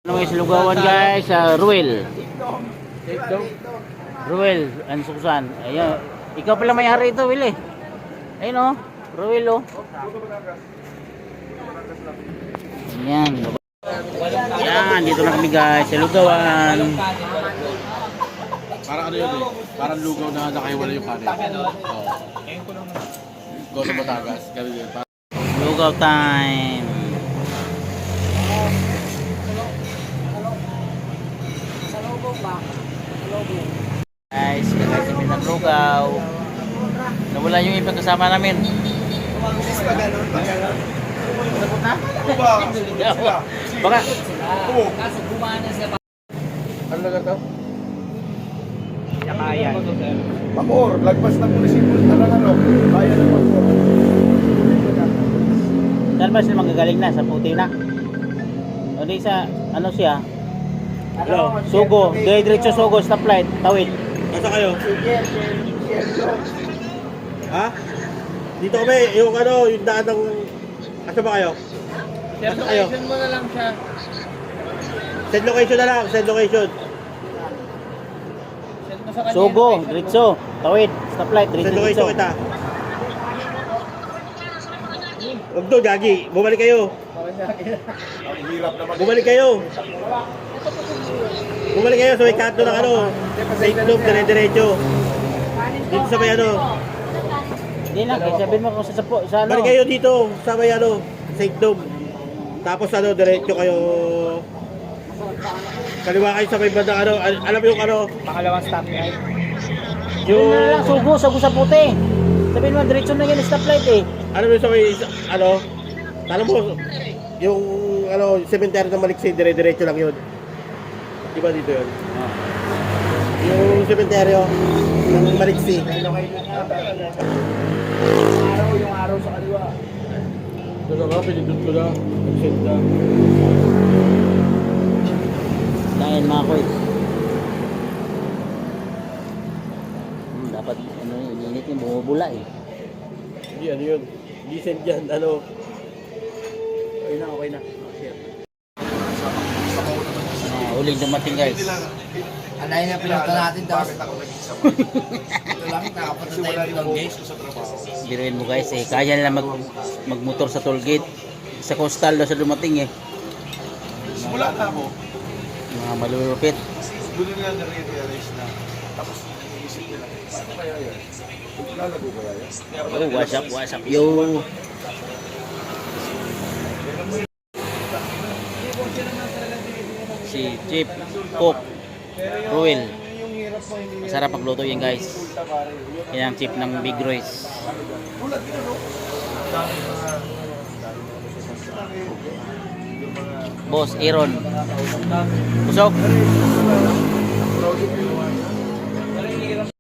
Ano guys, lugawan guys, Ruel. Ruel, ang suksan. Ayan. Ikaw pala may-ari ito, Will eh. Ayun oh, Ruel oh. Ayan. Ayan, dito na kami guys, sa lugawan. Parang ano yun eh, parang lugaw na nakahiwala yung kanin. Oo. Go sa Batangas, ganun yun. Lugaw time. Guys, kakasin kami ng lugaw. Nawala yung ibang kasama namin. Sabot na? Baka. Ano na to? Nakayan. Pamor, lagpas ng munisipyo na lang ano, bayan ng Pamor. Saan ba sila magagaling na? Sa puti na? O di sa, ano siya? Hello, Sugo, diretso Sugo, stoplight, tawid. Nasa kayo? Ha? Dito kami, yung ano, yung daan ng... Asa ba kayo? Send location mo na lang siya. Send location na lang, send location. Send mo sa kanya. Sugo, diretso, tawid, stoplight, Send diretso. location kita. Huwag doon, Gagi. Bumalik kayo. Ang hirap naman. Bumalik kayo. Bumalik kayo sa may kanto ng ano. Sa itlog, dire-diretso. Dito sa may ano. Hindi na, kaya sabihin mo kung sa ano. Balik kayo dito sa may ano. Sa itlog. Tapos ano, diretso kayo. Kaliwa kayo sa may bandang ano. Alam mo yung ano. Pangalawang stop niya. Yung na lang, Sugo sa puti. Sabihin mo, diretso na yan, stoplight eh. Alam mo yung sa may ano. Alam mo, yung ano, cemetery ng Maliksi, dire-diretso lang yun. Di ba dito yun? Yung cemetery ng Maliksi. Yung araw sa kaliwa. Doon nga, pinindot ko na. Nag-send na. Kain mga koy. Dapat ano yun, init yung bumubula eh. Hindi, ano yun? Hindi send yan, ano. Okay na. Huling dumating guys. Alay na pinunta natin daw. Ito lang, nakapunta tayo ng gate. Biruin mo guys eh, kaya nila magmotor sa toll gate. Sa coastal daw sa dumating eh. Simula na ako. Mga malulupit. Doon nila na-realize na. Tapos iisip nila, paano kaya yan? Lalago kaya yan? Oh, what's up, yo. Si Chief Cook Ruel. Masarap magluto yan guys. Yan ang chief ng Big Royce. Boss Aaron. Busog.